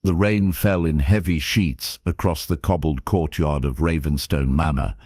The rain fell in heavy sheets across the cobbled courtyard of Ravenstone Manor,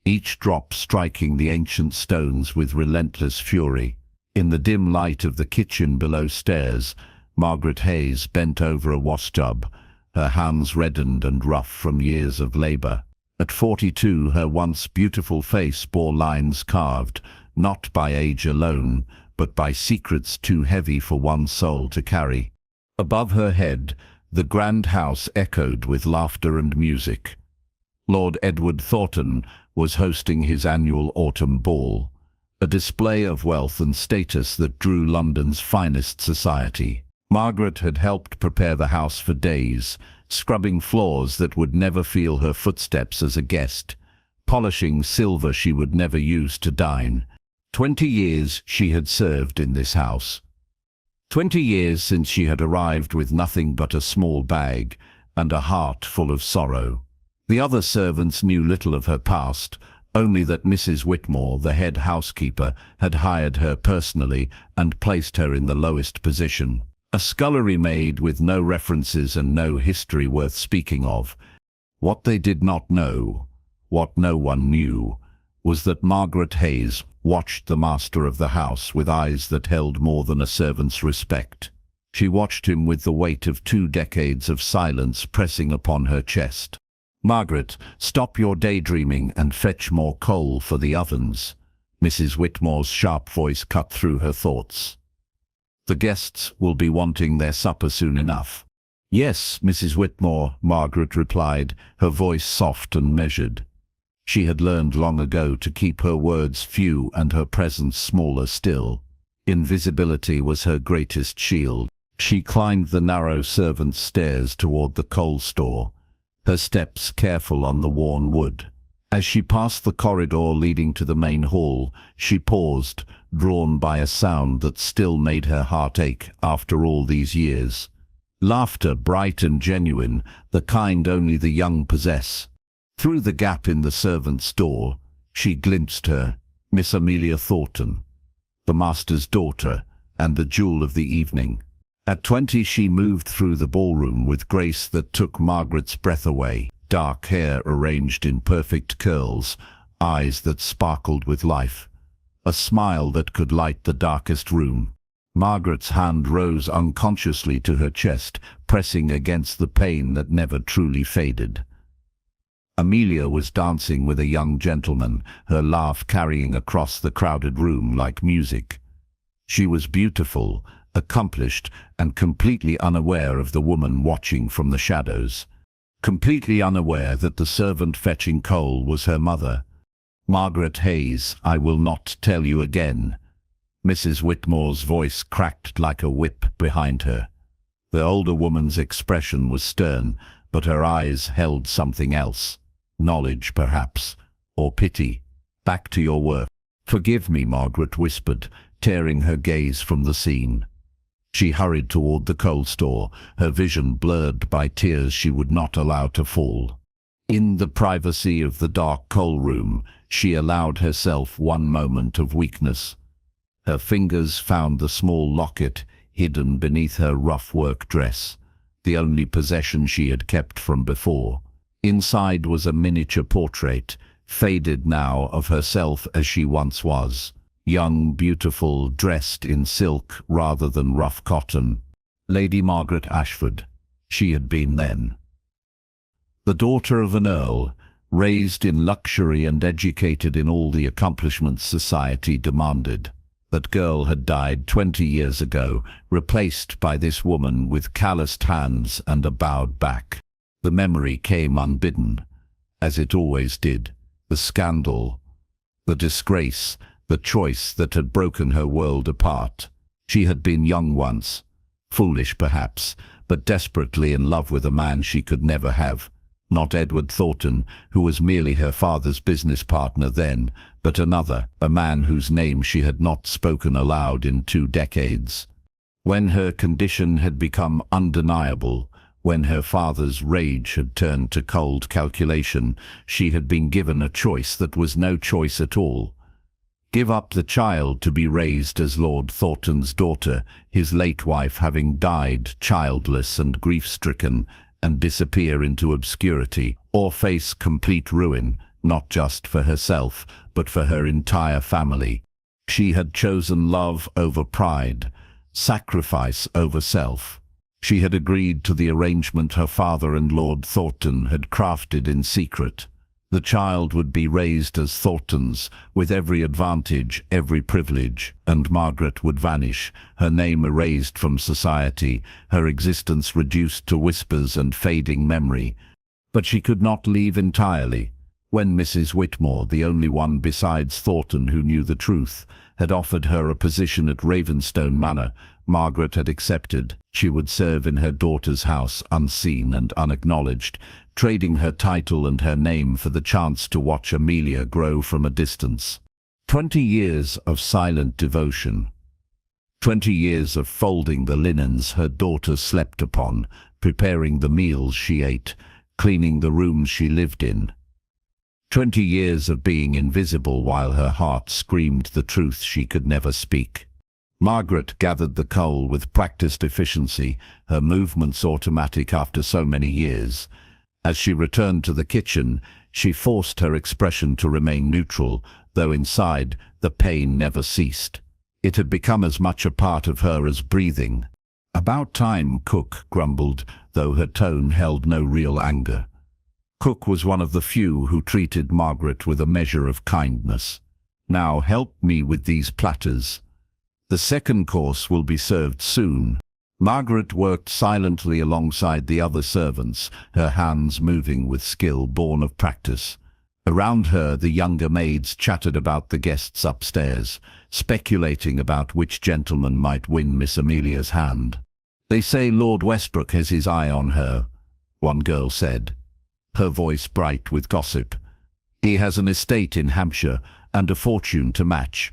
each drop striking the ancient stones with relentless fury. In the dim light of the kitchen below stairs, Margaret Hayes bent over a wash tub, her hands reddened and rough from years of labor. At 42, her once beautiful face bore lines carved, not by age alone, but by secrets too heavy for one soul to carry. Above her head, the grand house echoed with laughter and music. Lord Edward Thornton was hosting his annual autumn ball, a display of wealth and status that drew London's finest society. Margaret had helped prepare the house for days, scrubbing floors that would never feel her footsteps as a guest, polishing silver she would never use to dine. 20 years she had served in this house. 20 years since she had arrived with nothing but a small bag and a heart full of sorrow. The other servants knew little of her past, only that Mrs. Whitmore, the head housekeeper, had hired her personally and placed her in the lowest position. A scullery maid with no references and no history worth speaking of. What they did not know, what no one knew, was that Margaret Hayes watched the master of the house with eyes that held more than a servant's respect. She watched him with the weight of 2 decades of silence pressing upon her chest. "Margaret, stop your daydreaming and fetch more coal for the ovens." Mrs. Whitmore's sharp voice cut through her thoughts. "The guests will be wanting their supper soon enough." "Yes, Mrs. Whitmore," Margaret replied, her voice soft and measured. She had learned long ago to keep her words few and her presence smaller still. Invisibility was her greatest shield. She climbed the narrow servants' stairs toward the coal store, her steps careful on the worn wood. As she passed the corridor leading to the main hall, she paused, drawn by a sound that still made her heart ache after all these years. Laughter, bright and genuine, the kind only the young possess. Through the gap in the servants' door, she glimpsed her, Miss Amelia Thornton, the master's daughter and the jewel of the evening. At 20 she moved through the ballroom with grace that took Margaret's breath away. Dark hair arranged in perfect curls, eyes that sparkled with life, a smile that could light the darkest room. Margaret's hand rose unconsciously to her chest, pressing against the pain that never truly faded. Amelia was dancing with a young gentleman, her laugh carrying across the crowded room like music. She was beautiful, accomplished, and completely unaware of the woman watching from the shadows. Completely unaware that the servant fetching coal was her mother. "Margaret Hayes, I will not tell you again." Mrs. Whitmore's voice cracked like a whip behind her. The older woman's expression was stern, but her eyes held something else. Knowledge, perhaps, or pity. "Back to your work." "Forgive me," Margaret whispered, tearing her gaze from the scene. She hurried toward the coal store, her vision blurred by tears she would not allow to fall. In the privacy of the dark coal room, she allowed herself one moment of weakness. Her fingers found the small locket hidden beneath her rough work dress, the only possession she had kept from before. Inside was a miniature portrait, faded now, of herself as she once was. Young, beautiful, dressed in silk rather than rough cotton. Lady Margaret Ashford, she had been then. The daughter of an earl, raised in luxury and educated in all the accomplishments society demanded. That girl had died 20 years ago, replaced by this woman with calloused hands and a bowed back. The memory came unbidden, as it always did. The scandal, the disgrace, the choice that had broken her world apart. She had been young once, foolish perhaps, but desperately in love with a man she could never have. Not Edward Thornton, who was merely her father's business partner then, but another, a man whose name she had not spoken aloud in 2 decades. When her condition had become undeniable, when her father's rage had turned to cold calculation, she had been given a choice that was no choice at all. give up the child to be raised as Lord Thornton's daughter, his late wife having died childless and grief-stricken, and disappear into obscurity, or face complete ruin, not just for herself, but for her entire family. She had chosen love over pride, sacrifice over self. She had agreed to the arrangement her father and Lord Thornton had crafted in secret. The child would be raised as Thornton's, with every advantage, every privilege, and Margaret would vanish, her name erased from society, her existence reduced to whispers and fading memory. But she could not leave entirely. When Mrs. Whitmore, the only one besides Thornton who knew the truth, had offered her a position at Ravenstone Manor, Margaret had accepted. She would serve in her daughter's house, unseen and unacknowledged, trading her title and her name for the chance to watch Amelia grow from a distance. 20 years of silent devotion. 20 years of folding the linens her daughter slept upon, preparing the meals she ate, cleaning the rooms she lived in. 20 years of being invisible while her heart screamed the truth she could never speak. Margaret gathered the coal with practiced efficiency, her movements automatic after so many years. As she returned to the kitchen, she forced her expression to remain neutral, though inside, the pain never ceased. It had become as much a part of her as breathing. "About time," Cook grumbled, though her tone held no real anger. Cook was one of the few who treated Margaret with a measure of kindness. "Now help me with these platters. The second course will be served soon." Margaret worked silently alongside the other servants, her hands moving with skill born of practice. Around her, the younger maids chattered about the guests upstairs, speculating about which gentleman might win Miss Amelia's hand. "They say Lord Westbrook has his eye on her," one girl said, her voice bright with gossip. "He has an estate in Hampshire and a fortune to match."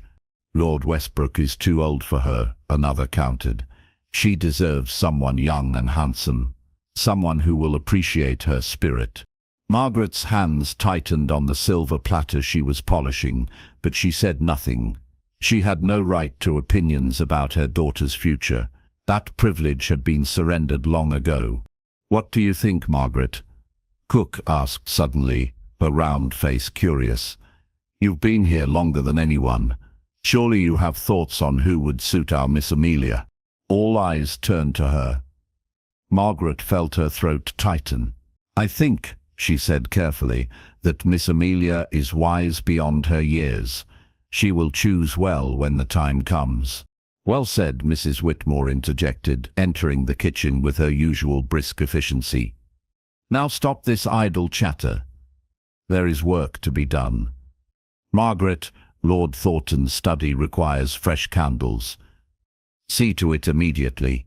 "Lord Westbrook is too old for her," another countered. "She deserves someone young and handsome, someone who will appreciate her spirit." Margaret's hands tightened on the silver platter she was polishing, but she said nothing. She had no right to opinions about her daughter's future. That privilege had been surrendered long ago. "What do you think, Margaret?" Cook asked suddenly, her round face curious. "You've been here longer than anyone. Surely you have thoughts on who would suit our Miss Amelia?" All eyes turned to her. Margaret felt her throat tighten. "I think," she said carefully, "that Miss Amelia is wise beyond her years. She will choose well when the time comes." "Well said," Mrs. Whitmore interjected, entering the kitchen with her usual brisk efficiency. "Now stop this idle chatter. There is work to be done. Margaret, Lord Thornton's study requires fresh candles. See to it immediately."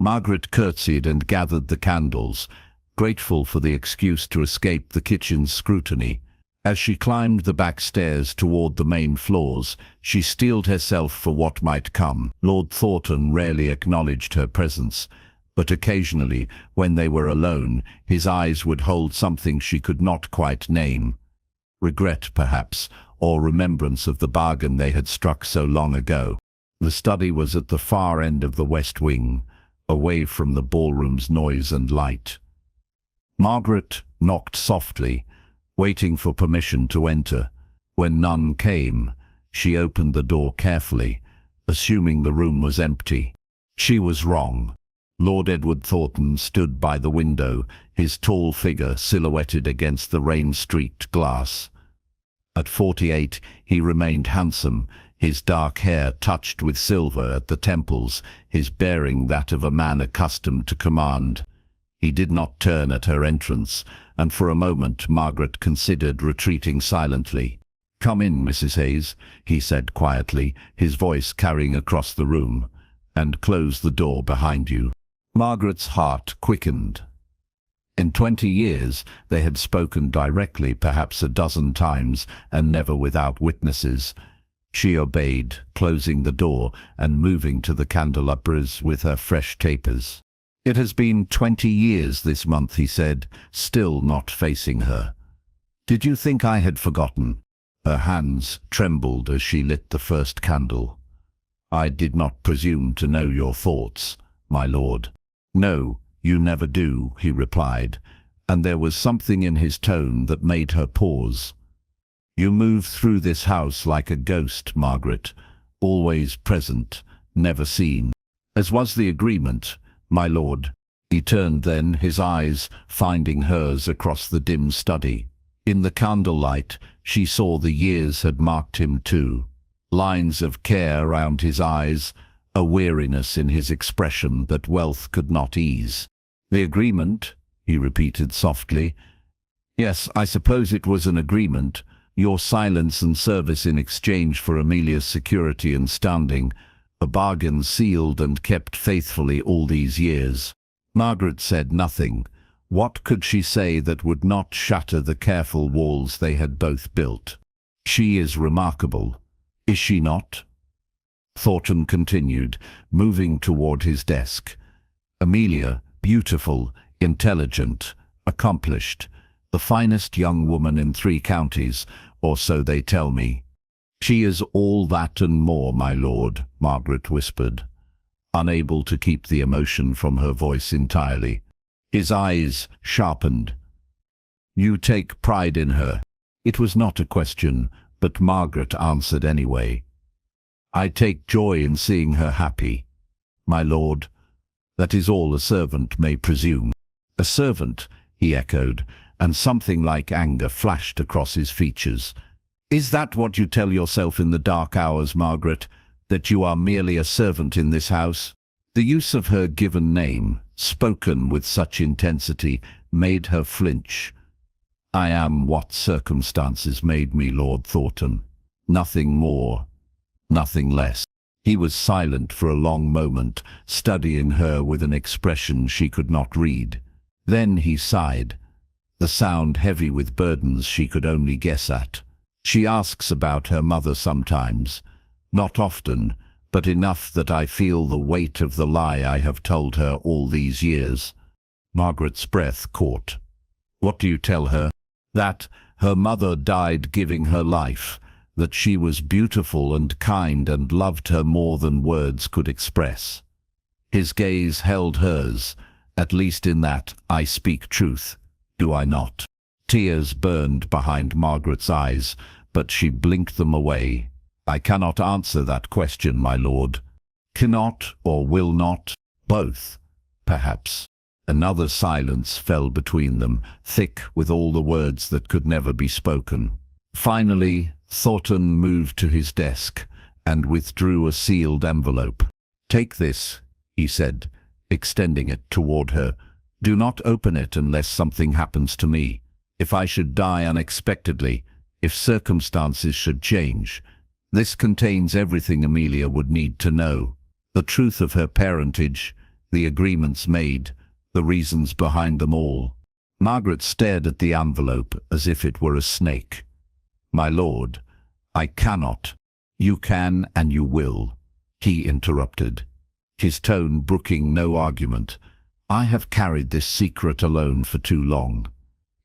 Margaret curtsied and gathered the candles, grateful for the excuse to escape the kitchen's scrutiny. As she climbed the back stairs toward the main floors, she steeled herself for what might come. Lord Thornton rarely acknowledged her presence, but occasionally, when they were alone, his eyes would hold something she could not quite name. Regret, perhaps, or remembrance of the bargain they had struck so long ago. The study was at the far end of the west wing, away from the ballroom's noise and light. Margaret knocked softly, waiting for permission to enter. When none came, she opened the door carefully, assuming the room was empty. She was wrong. Lord Edward Thornton stood by the window, his tall figure silhouetted against the rain-streaked glass. At 48, he remained handsome, his dark hair touched with silver at the temples, his bearing that of a man accustomed to command. He did not turn at her entrance, and for a moment Margaret considered retreating silently. "Come in, Mrs. Hayes," he said quietly, his voice carrying across the room, "and close the door behind you." Margaret's heart quickened. In 20 years they had spoken directly perhaps a dozen times, and never without witnesses. She obeyed, closing the door and moving to the candelabras with her fresh tapers. "It has been 20 years this month," he said, still not facing her. "Did you think I had forgotten?" Her hands trembled as she lit the first candle. "I did not presume to know your thoughts, my lord." "No, you never do," he replied, and there was something in his tone that made her pause. "You move through this house like a ghost, Margaret, always present, never seen. As was the agreement, my lord." He turned then, his eyes finding hers across the dim study. In the candlelight, she saw the years had marked him too. Lines of care round his eyes, a weariness in his expression that wealth could not ease. "The agreement?" he repeated softly. "Yes, I suppose it was an agreement. Your silence and service in exchange for Amelia's security and standing, a bargain sealed and kept faithfully all these years." Margaret said nothing. What could she say that would not shatter the careful walls they had both built? "She is remarkable, is she not?" Thornton continued, moving toward his desk. "Amelia, beautiful, intelligent, accomplished, the finest young woman in 3 counties, or so they tell me." "She is all that and more, my lord," Margaret whispered, unable to keep the emotion from her voice entirely. His eyes sharpened. "You take pride in her." It was not a question, but Margaret answered anyway. "I take joy in seeing her happy, my lord. That is all a servant may presume." "A servant," he echoed, and something like anger flashed across his features. "Is that what you tell yourself in the dark hours, Margaret, that you are merely a servant in this house?" The use of her given name, spoken with such intensity, made her flinch. "I am what circumstances made me, Lord Thornton. Nothing more, nothing less." He was silent for a long moment, studying her with an expression she could not read. Then he sighed, the sound heavy with burdens she could only guess at. "She asks about her mother sometimes. Not often, but enough that I feel the weight of the lie I have told her all these years." Margaret's breath caught. "What do you tell her?" "That her mother died giving her life, that she was beautiful and kind and loved her more than words could express." His gaze held hers. "At least in that I speak truth, do I not?" Tears burned behind Margaret's eyes, but she blinked them away. "I cannot answer that question, my lord." "Cannot or will not?" "Both, perhaps." Another silence fell between them, thick with all the words that could never be spoken. Finally, Thornton moved to his desk and withdrew a sealed envelope. "Take this," he said, extending it toward her. "Do not open it unless something happens to me. If I should die unexpectedly, if circumstances should change. This contains everything Amelia would need to know. The truth of her parentage, the agreements made, the reasons behind them all." Margaret stared at the envelope as if it were a snake. "My lord, I cannot." "You can and you will," he interrupted, his tone brooking no argument. "I have carried this secret alone for too long.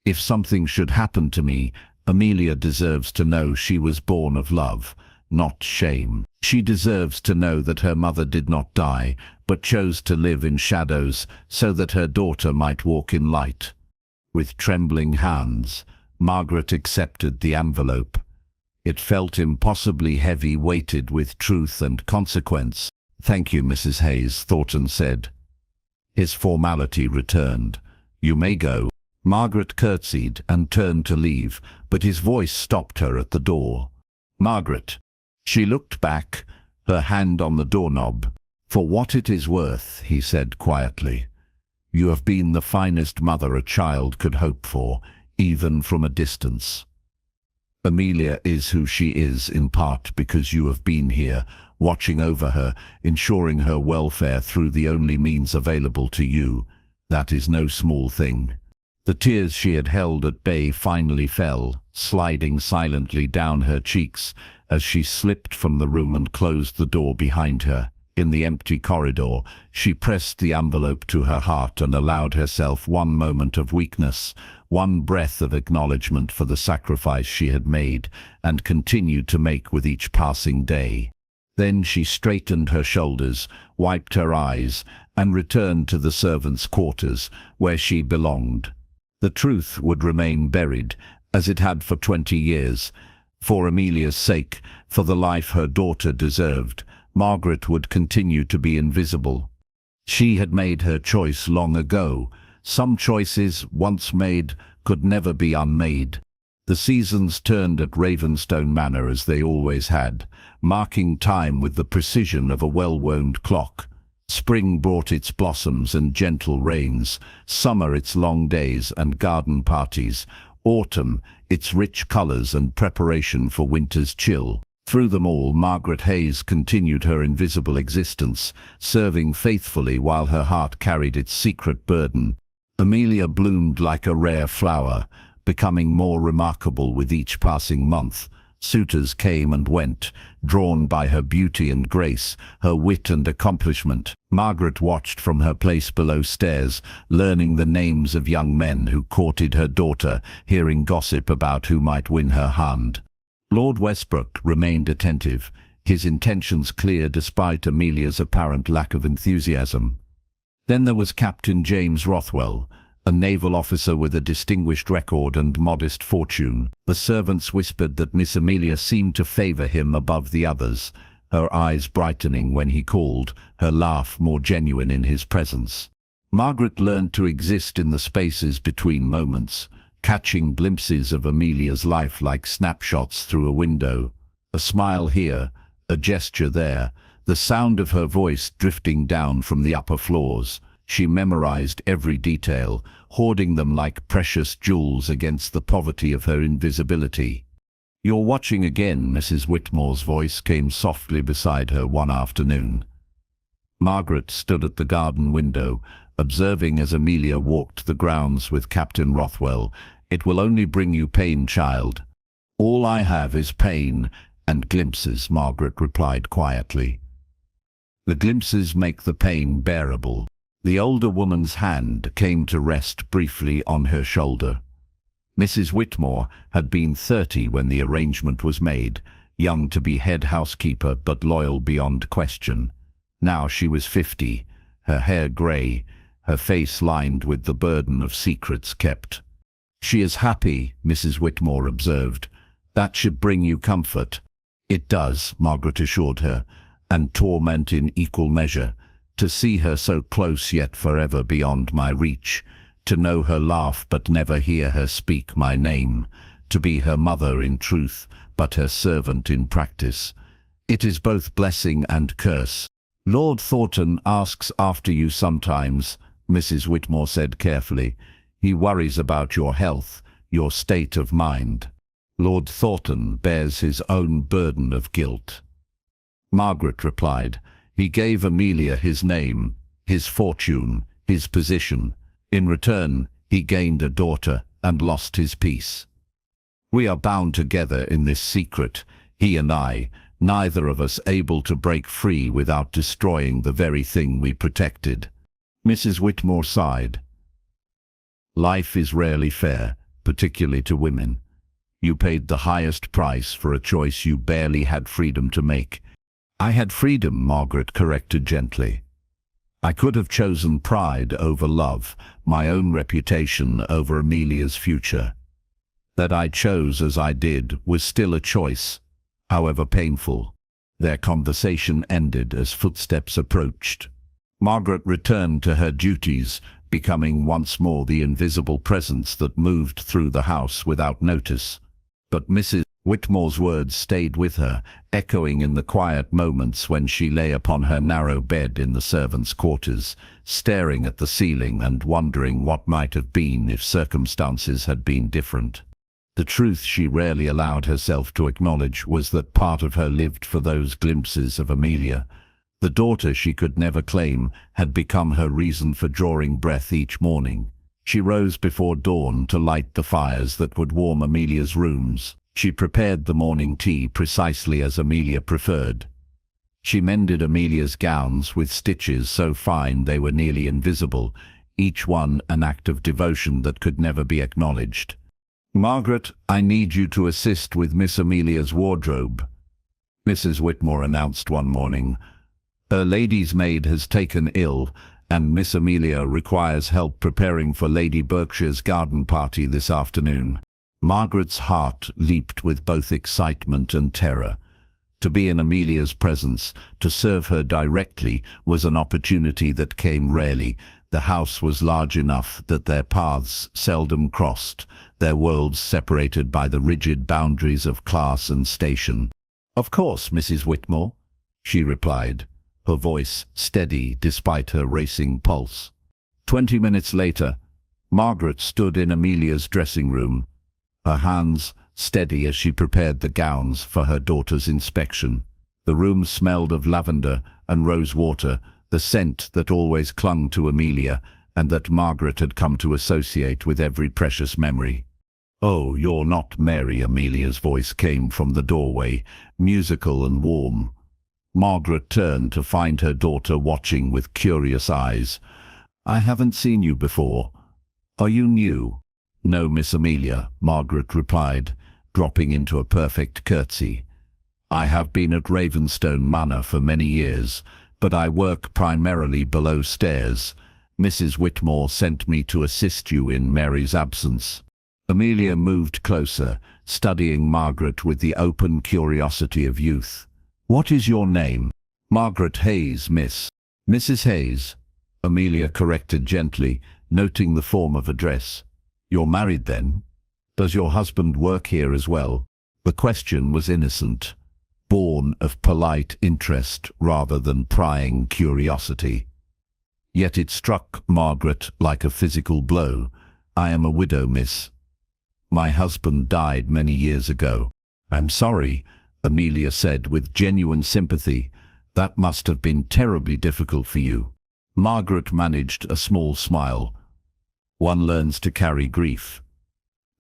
If something should happen to me, Amelia deserves to know she was born of love, not shame. She deserves to know that her mother did not die, but chose to live in shadows so that her daughter might walk in light." With trembling hands, Margaret accepted the envelope. It felt impossibly heavy, weighted with truth and consequence. "Thank you, Mrs. Hayes," Thornton said. His formality returned. "You may go." Margaret curtsied and turned to leave, but his voice stopped her at the door. "Margaret." She looked back, her hand on the doorknob. "For what it is worth," he said quietly, "you have been the finest mother a child could hope for, even from a distance. Amelia is who she is in part because you have been here, watching over her, ensuring her welfare through the only means available to you. That is no small thing." The tears she had held at bay finally fell, sliding silently down her cheeks as she slipped from the room and closed the door behind her. In the empty corridor, she pressed the envelope to her heart and allowed herself one moment of weakness, one breath of acknowledgement for the sacrifice she had made and continued to make with each passing day. Then she straightened her shoulders, wiped her eyes, and returned to the servants' quarters, where she belonged. The truth would remain buried, as it had for 20 years. For Amelia's sake, for the life her daughter deserved, Margaret would continue to be invisible. She had made her choice long ago. Some choices, once made, could never be unmade. The seasons turned at Ravenstone Manor as they always had, marking time with the precision of a well-wound clock. Spring brought its blossoms and gentle rains, summer its long days and garden parties, autumn its rich colours and preparation for winter's chill. Through them all, Margaret Hayes continued her invisible existence, serving faithfully while her heart carried its secret burden. Amelia bloomed like a rare flower, becoming more remarkable with each passing month. Suitors came and went, drawn by her beauty and grace, her wit and accomplishment. Margaret watched from her place below stairs, learning the names of young men who courted her daughter, hearing gossip about who might win her hand. Lord Westbrook remained attentive, his intentions clear despite Amelia's apparent lack of enthusiasm. Then there was Captain James Rothwell, a naval officer with a distinguished record and modest fortune. The servants whispered that Miss Amelia seemed to favour him above the others, her eyes brightening when he called, her laugh more genuine in his presence. Margaret learned to exist in the spaces between moments, catching glimpses of Amelia's life like snapshots through a window. A smile here, a gesture there, the sound of her voice drifting down from the upper floors. She memorized every detail, hoarding them like precious jewels against the poverty of her invisibility. "You're watching again," Mrs. Whitmore's voice came softly beside her one afternoon. Margaret stood at the garden window, observing as Amelia walked the grounds with Captain Rothwell. "It will only bring you pain, child." "All I have is pain and glimpses," Margaret replied quietly. "The glimpses make the pain bearable." The older woman's hand came to rest briefly on her shoulder. Mrs. Whitmore had been 30 when the arrangement was made, young to be head housekeeper but loyal beyond question. Now she was 50, her hair grey, her face lined with the burden of secrets kept. "She is happy," Mrs. Whitmore observed. "That should bring you comfort." "It does," Margaret assured her, "and torment in equal measure. To see her so close yet forever beyond my reach, to know her laugh but never hear her speak my name, to be her mother in truth but her servant in practice. It is both blessing and curse." "Lord Thornton asks after you sometimes," Mrs. Whitmore said carefully. "He worries about your health, your state of mind." "Lord Thornton bears his own burden of guilt," Margaret replied. "He gave Amelia his name, his fortune, his position. In return, he gained a daughter and lost his peace. We are bound together in this secret, he and I, neither of us able to break free without destroying the very thing we protected." Mrs. Whitmore sighed. "Life is rarely fair, particularly to women. You paid the highest price for a choice you barely had freedom to make." "I had freedom," Margaret corrected gently. "I could have chosen pride over love, my own reputation over Amelia's future. That I chose as I did was still a choice, however painful." Their conversation ended as footsteps approached. Margaret returned to her duties, becoming once more the invisible presence that moved through the house without notice. But Mrs. Whitmore's words stayed with her, echoing in the quiet moments when she lay upon her narrow bed in the servants' quarters, staring at the ceiling and wondering what might have been if circumstances had been different. The truth she rarely allowed herself to acknowledge was that part of her lived for those glimpses of Amelia. The daughter she could never claim had become her reason for drawing breath each morning. She rose before dawn to light the fires that would warm Amelia's rooms. She prepared the morning tea precisely as Amelia preferred. She mended Amelia's gowns with stitches so fine they were nearly invisible, each one an act of devotion that could never be acknowledged. "Margaret, I need you to assist with Miss Amelia's wardrobe," Mrs. Whitmore announced one morning. "Her lady's maid has taken ill, and Miss Amelia requires help preparing for Lady Berkshire's garden party this afternoon." Margaret's heart leaped with both excitement and terror. To be in Amelia's presence, to serve her directly, was an opportunity that came rarely. The house was large enough that their paths seldom crossed, their worlds separated by the rigid boundaries of class and station. "Of course, Mrs. Whitmore," she replied, her voice steady despite her racing pulse. 20 minutes later, Margaret stood in Amelia's dressing room, her hands steady as she prepared the gowns for her daughter's inspection. The room smelled of lavender and rose water, the scent that always clung to Amelia and that Margaret had come to associate with every precious memory. "Oh, you're not Mary," Amelia's voice came from the doorway, musical and warm. Margaret turned to find her daughter watching with curious eyes. "I haven't seen you before. Are you new?" "No, Miss Amelia," Margaret replied, dropping into a perfect curtsy. "I have been at Ravenstone Manor for many years, but I work primarily below stairs. Mrs. Whitmore sent me to assist you in Mary's absence." Amelia moved closer, studying Margaret with the open curiosity of youth. "What is your name?" "Margaret Hayes, miss." "Mrs. Hayes," Amelia corrected gently, noting the form of address. "You're married then? Does your husband work here as well?" The question was innocent, born of polite interest rather than prying curiosity. Yet it struck Margaret like a physical blow. "I am a widow, miss. My husband died many years ago." "I'm sorry," Amelia said with genuine sympathy. "That must have been terribly difficult for you." Margaret managed a small smile. "One learns to carry grief,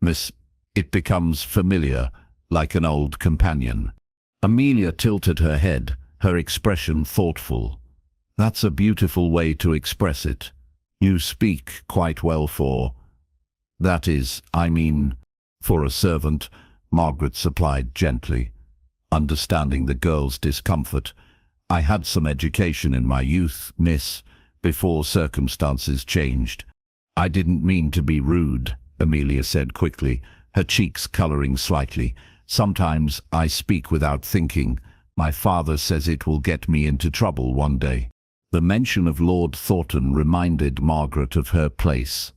miss. It becomes familiar, like an old companion." Amelia tilted her head, her expression thoughtful. "That's a beautiful way to express it. You speak quite well for... that is, I mean, for a servant," Margaret supplied gently, understanding the girl's discomfort. "I had some education in my youth, miss, before circumstances changed." "I didn't mean to be rude," Amelia said quickly, her cheeks coloring slightly. "Sometimes I speak without thinking. My father says it will get me into trouble one day." The mention of Lord Thornton reminded Margaret of her place.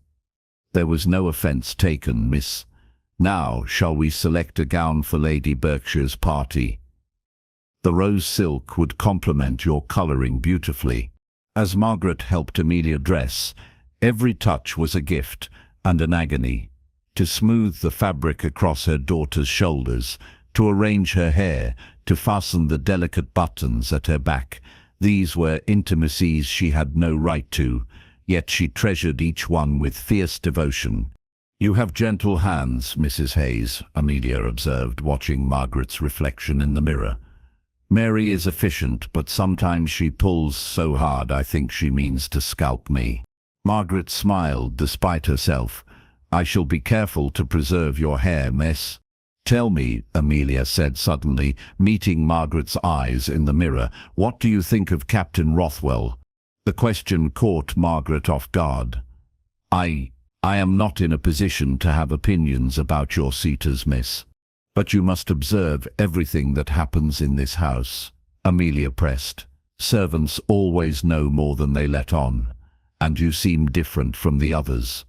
"There was no offence taken, miss. Now, shall we select a gown for Lady Berkshire's party? The rose silk would complement your colouring beautifully." As Margaret helped Amelia dress, every touch was a gift and an agony. To smooth the fabric across her daughter's shoulders, to arrange her hair, to fasten the delicate buttons at her back, these were intimacies she had no right to, yet she treasured each one with fierce devotion. "You have gentle hands, Mrs. Hayes," Amelia observed, watching Margaret's reflection in the mirror. "Mary is efficient, but sometimes she pulls so hard I think she means to scalp me." Margaret smiled despite herself. "I shall be careful to preserve your hair, miss." "Tell me," Amelia said suddenly, meeting Margaret's eyes in the mirror, "what do you think of Captain Rothwell?" The question caught Margaret off guard. I am not in a position to have opinions about your suitors, miss. But you must observe everything that happens in this house," Amelia pressed. "Servants always know more than they let on, and you seem different from the others.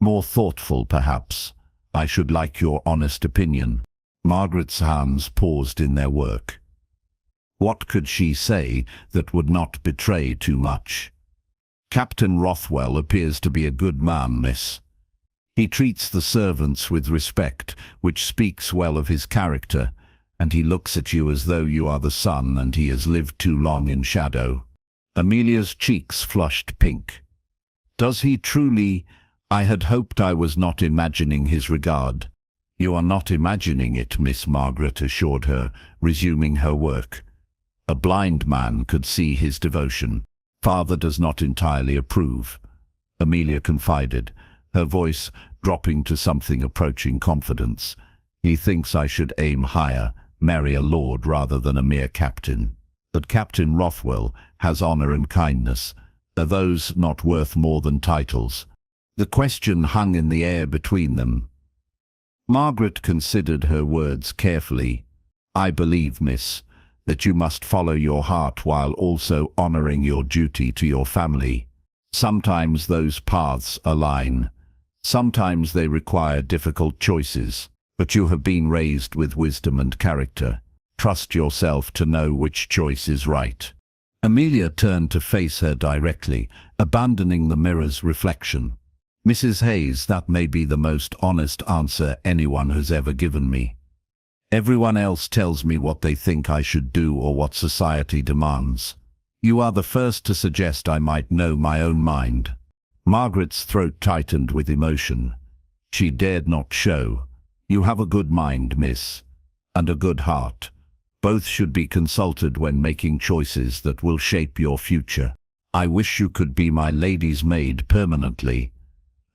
More thoughtful, perhaps. I should like your honest opinion." Margaret's hands paused in their work. What could she say that would not betray too much? "Captain Rothwell appears to be a good man, miss. He treats the servants with respect, which speaks well of his character, and he looks at you as though you are the sun and he has lived too long in shadow." Amelia's cheeks flushed pink. "Does he truly? I had hoped I was not imagining his regard." "You are not imagining it," Miss Margaret assured her, resuming her work. A blind man could see his devotion. Father does not entirely approve, Amelia confided, her voice dropping to something approaching confidence. He thinks I should aim higher, marry a lord rather than a mere captain. That Captain Rothwell has honor and kindness. Are those not worth more than titles? The question hung in the air between them. Margaret considered her words carefully. I believe, miss, that you must follow your heart while also honoring your duty to your family. Sometimes those paths align. Sometimes they require difficult choices. But you have been raised with wisdom and character. Trust yourself to know which choice is right. Amelia turned to face her directly, abandoning the mirror's reflection. Mrs. Hayes, that may be the most honest answer anyone has ever given me. Everyone else tells me what they think I should do or what society demands. You are the first to suggest I might know my own mind. Margaret's throat tightened with emotion. She dared not show. You have a good mind, miss, and a good heart. Both should be consulted when making choices that will shape your future. I wish you could be my lady's maid permanently,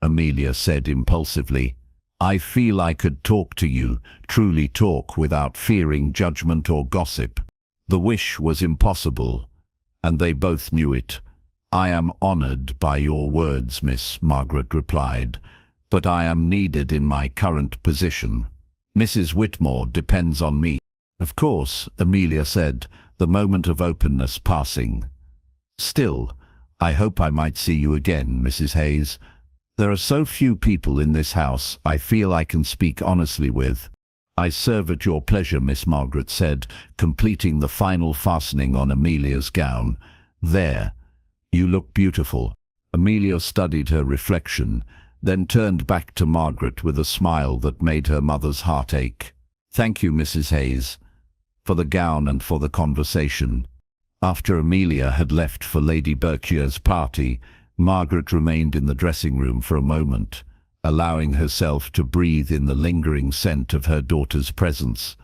Amelia said impulsively. I feel I could talk to you, truly talk without fearing judgment or gossip. The wish was impossible, and they both knew it. I am honored by your words, miss, Margaret replied, but I am needed in my current position. Mrs. Whitmore depends on me. Of course, Amelia said, the moment of openness passing. Still, I hope I might see you again, Mrs. Hayes. There are so few people in this house I feel I can speak honestly with. I serve at your pleasure, Miss, Margaret said, completing the final fastening on Amelia's gown. There, you look beautiful. Amelia studied her reflection, then turned back to Margaret with a smile that made her mother's heart ache. Thank you, Mrs. Hayes, for the gown and for the conversation. After Amelia had left for Lady Berkshire's party, Margaret remained in the dressing room for a moment, allowing herself to breathe in the lingering scent of her daughter's presence.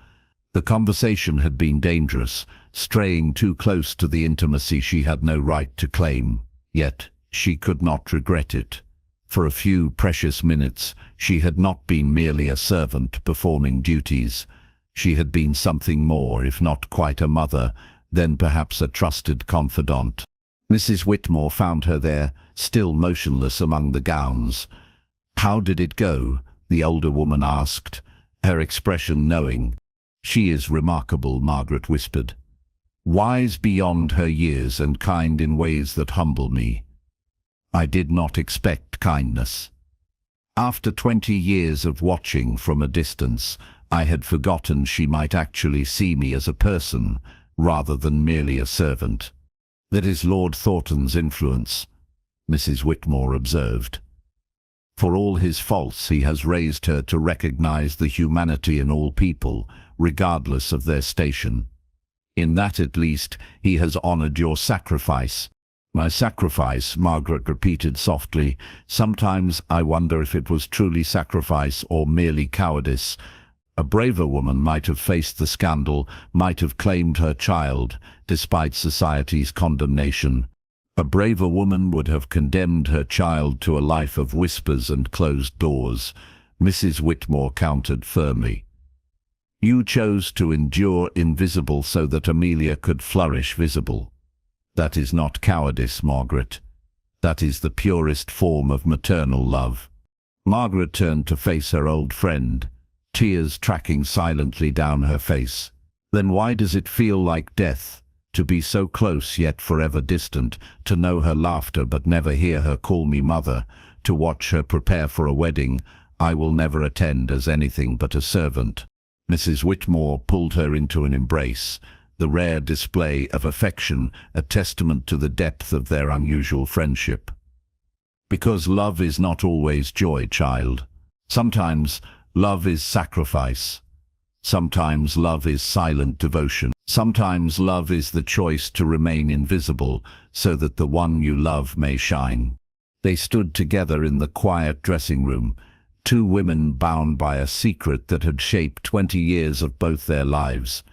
The conversation had been dangerous, straying too close to the intimacy she had no right to claim. Yet she could not regret it. For a few precious minutes, she had not been merely a servant performing duties. She had been something more, if not quite a mother, then perhaps a trusted confidant. Mrs. Whitmore found her there, still motionless among the gowns. How did it go? The older woman asked, her expression knowing. She is remarkable, Margaret whispered. Wise beyond her years and kind in ways that humble me. I did not expect kindness. After 20 years of watching from a distance, I had forgotten she might actually see me as a person, rather than merely a servant. That is Lord Thornton's influence, Mrs. Whitmore observed. For all his faults, he has raised her to recognize the humanity in all people, regardless of their station. In that, at least, he has honored your sacrifice. My sacrifice, Margaret repeated softly. Sometimes I wonder if it was truly sacrifice or merely cowardice. A braver woman might have faced the scandal, might have claimed her child, despite society's condemnation. A braver woman would have condemned her child to a life of whispers and closed doors. Mrs. Whitmore countered firmly. You chose to endure invisible so that Amelia could flourish visible. That is not cowardice, Margaret. That is the purest form of maternal love. Margaret turned to face her old friend, tears tracking silently down her face. Then why does it feel like death, to be so close yet forever distant, to know her laughter but never hear her call me mother, to watch her prepare for a wedding I will never attend as anything but a servant? Mrs. Whitmore pulled her into an embrace, the rare display of affection, a testament to the depth of their unusual friendship. Because love is not always joy, child. Sometimes love is sacrifice. Sometimes love is silent devotion. Sometimes love is the choice to remain invisible so that the one you love may shine. They stood together in the quiet dressing room, two women bound by a secret that had shaped 20 years of both their lives.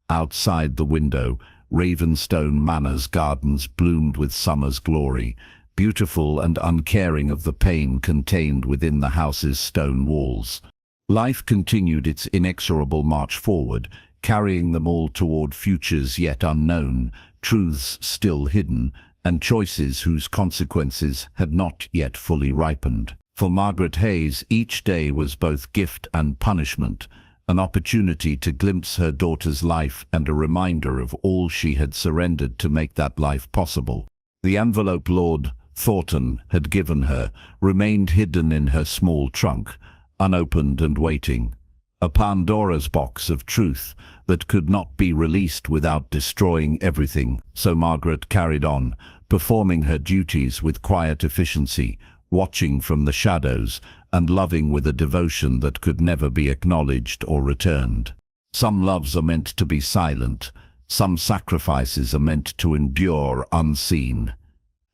Outside the window, Ravenstone Manor's gardens bloomed with summer's glory, beautiful and uncaring of the pain contained within the house's stone walls. Life continued its inexorable march forward, carrying them all toward futures yet unknown, truths still hidden, and choices whose consequences had not yet fully ripened. For Margaret Hayes, each day was both gift and punishment, an opportunity to glimpse her daughter's life and a reminder of all she had surrendered to make that life possible. The envelope Lord Thornton had given her remained hidden in her small trunk, unopened and waiting, a Pandora's box of truth that could not be released without destroying everything. So Margaret carried on, performing her duties with quiet efficiency, watching from the shadows and loving with a devotion that could never be acknowledged or returned. Some loves are meant to be silent, some sacrifices are meant to endure unseen,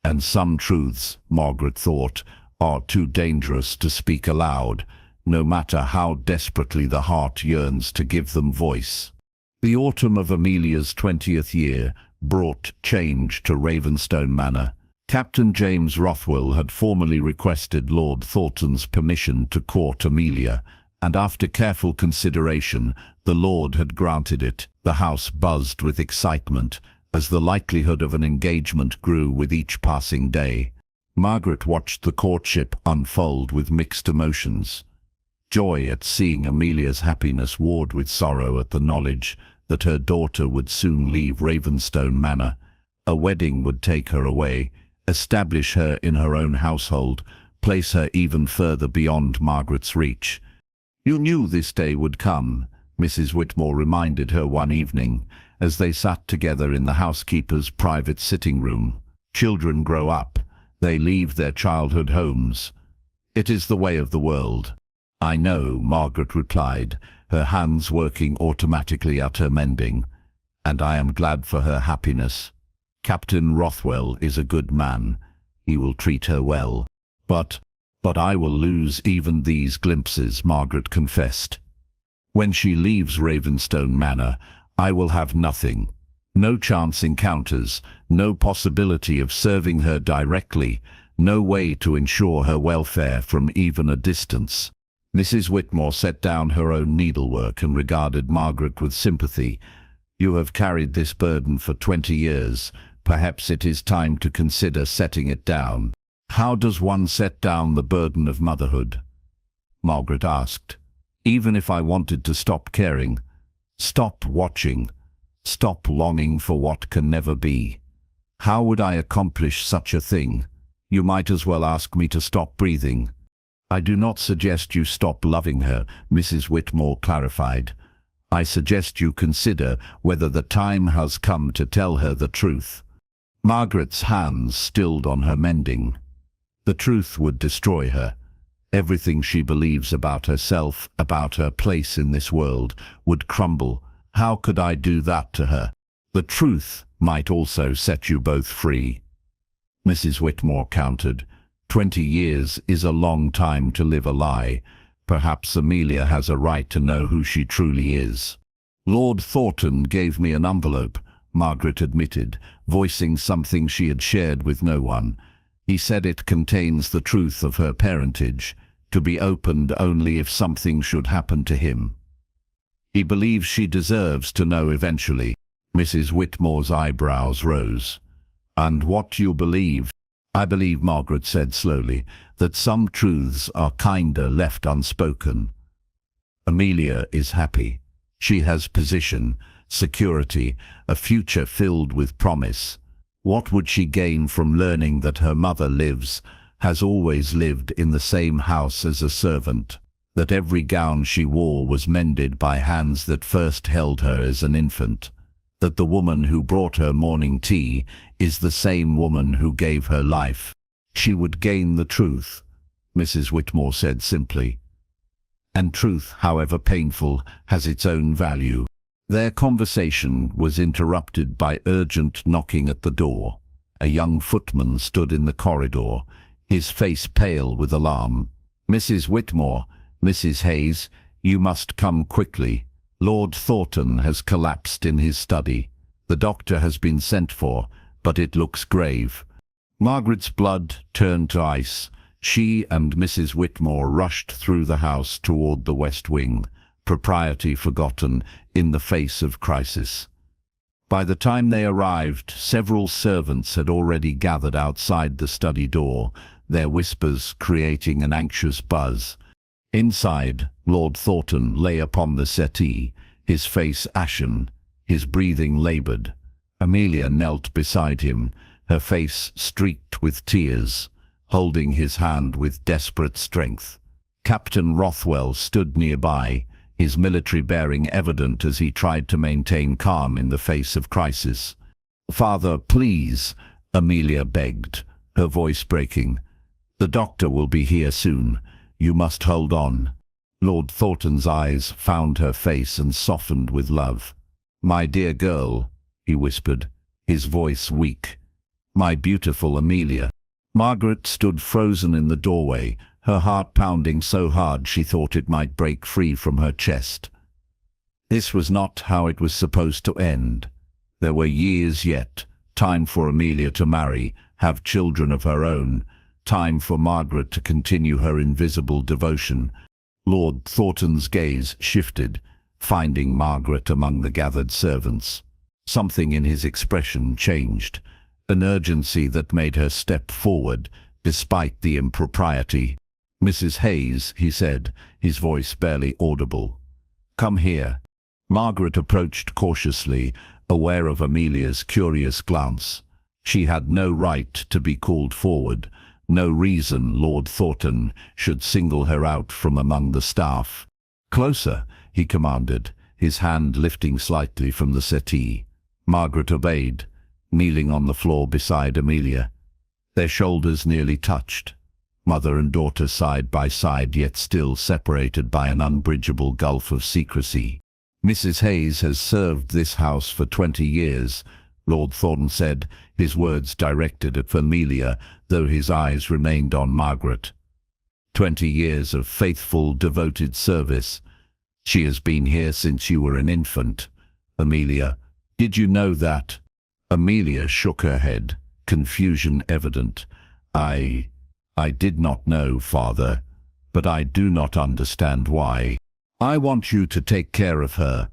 and some truths, Margaret thought, are too dangerous to speak aloud, no matter how desperately the heart yearns to give them voice. The autumn of Amelia's 20th year brought change to Ravenstone Manor. Captain James Rothwell had formally requested Lord Thornton's permission to court Amelia, and after careful consideration, the Lord had granted it. The house buzzed with excitement as the likelihood of an engagement grew with each passing day. Margaret watched the courtship unfold with mixed emotions. Joy at seeing Amelia's happiness warred with sorrow at the knowledge that her daughter would soon leave Ravenstone Manor. A wedding would take her away, establish her in her own household, place her even further beyond Margaret's reach. "You knew this day would come," Mrs. Whitmore reminded her one evening, as they sat together in the housekeeper's private sitting room. "Children grow up. They leave their childhood homes. It is the way of the world." "I know," Margaret replied, her hands working automatically at her mending, "and I am glad for her happiness. Captain Rothwell is a good man. He will treat her well. But I will lose even these glimpses," Margaret confessed. "When she leaves Ravenstone Manor, I will have nothing. No chance encounters, no possibility of serving her directly, no way to ensure her welfare from even a distance." Mrs. Whitmore set down her own needlework and regarded Margaret with sympathy. "You have carried this burden for 20 years. Perhaps it is time to consider setting it down." "How does one set down the burden of motherhood?" Margaret asked. "Even if I wanted to stop caring, stop watching, stop longing for what can never be, how would I accomplish such a thing? You might as well ask me to stop breathing." "I do not suggest you stop loving her," Mrs. Whitmore clarified. "I suggest you consider whether the time has come to tell her the truth." Margaret's hands stilled on her mending. The truth would destroy her. Everything she believes about herself, about her place in this world, would crumble. How could I do that to her? "The truth might also set you both free," Mrs. Whitmore countered. 20 years is a long time to live a lie. Perhaps Amelia has a right to know who she truly is. "Lord Thornton gave me an envelope," Margaret admitted, voicing something she had shared with no one. "He said it contains the truth of her parentage, to be opened only if something should happen to him. He believes she deserves to know eventually." Mrs. Whitmore's eyebrows rose. "And what do you believe?" "I believe," Margaret said slowly, "that some truths are kinder left unspoken. Amelia is happy. She has position, security, a future filled with promise. What would she gain from learning that her mother lives, has always lived in the same house as a servant, that every gown she wore was mended by hands that first held her as an infant, that the woman who brought her morning tea is the same woman who gave her life? She would gain the truth," Mrs. Whitmore said simply. "And truth, however painful, has its own value." Their conversation was interrupted by urgent knocking at the door. A young footman stood in the corridor, his face pale with alarm. "Mrs. Whitmore, Mrs. Hayes, you must come quickly. Lord Thornton has collapsed in his study." The doctor has been sent for, but it looks grave. Margaret's blood turned to ice. She and Mrs. Whitmore rushed through the house toward the west wing, propriety forgotten in the face of crisis. By the time they arrived, several servants had already gathered outside the study door, their whispers creating an anxious buzz. Inside, Lord Thornton lay upon the settee, his face ashen, his breathing laboured. Amelia knelt beside him, her face streaked with tears, holding his hand with desperate strength. Captain Rothwell stood nearby, his military bearing evident as he tried to maintain calm in the face of crisis. "Father, please," Amelia begged, her voice breaking. "The doctor will be here soon. You must hold on." Lord Thornton's eyes found her face and softened with love. "My dear girl," he whispered, his voice weak. "My beautiful Amelia." Margaret stood frozen in the doorway, her heart pounding so hard she thought it might break free from her chest. This was not how it was supposed to end. There were years yet, time for Amelia to marry, have children of her own, time for Margaret to continue her invisible devotion. Lord Thornton's gaze shifted, finding Margaret among the gathered servants. Something in his expression changed, an urgency that made her step forward, despite the impropriety. "Mrs. Hayes," he said, his voice barely audible. "Come here." Margaret approached cautiously, aware of Amelia's curious glance. She had no right to be called forward, no reason Lord Thornton should single her out from among the staff. "Closer," he commanded, his hand lifting slightly from the settee. Margaret obeyed, kneeling on the floor beside Amelia. Their shoulders nearly touched. Mother and daughter side by side, yet still separated by an unbridgeable gulf of secrecy. "Mrs. Hayes has served this house for 20 years, Lord Thornton said, his words directed at Amelia, though his eyes remained on Margaret. 20 years of faithful, devoted service. She has been here since you were an infant. Amelia, did you know that?" Amelia shook her head, confusion evident. I did not know, Father, but I do not understand why. I want you to take care of her."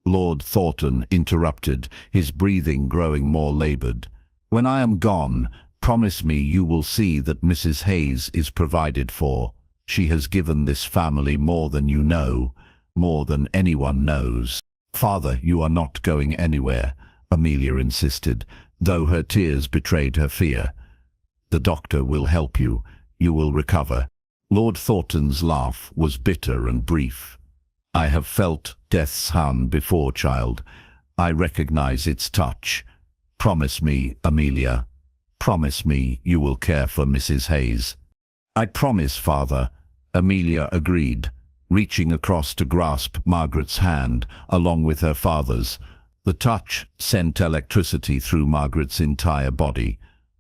Lord Thornton interrupted, his breathing growing more laboured. "When I am gone, promise me you will see that Mrs. Hayes is provided for. She has given this family more than you know, more than anyone knows." "Father, you are not going anywhere," Amelia insisted, though her tears betrayed her fear. "The doctor will help you. You will recover." Lord Thornton's laugh was bitter and brief. "I have felt death's hand before, child. I recognize its touch. Promise me, Amelia. Promise me you will care for Mrs. Hayes." "I promise, Father," Amelia agreed, reaching across to grasp Margaret's hand, along with her father's. The touch sent electricity through Margaret's entire body.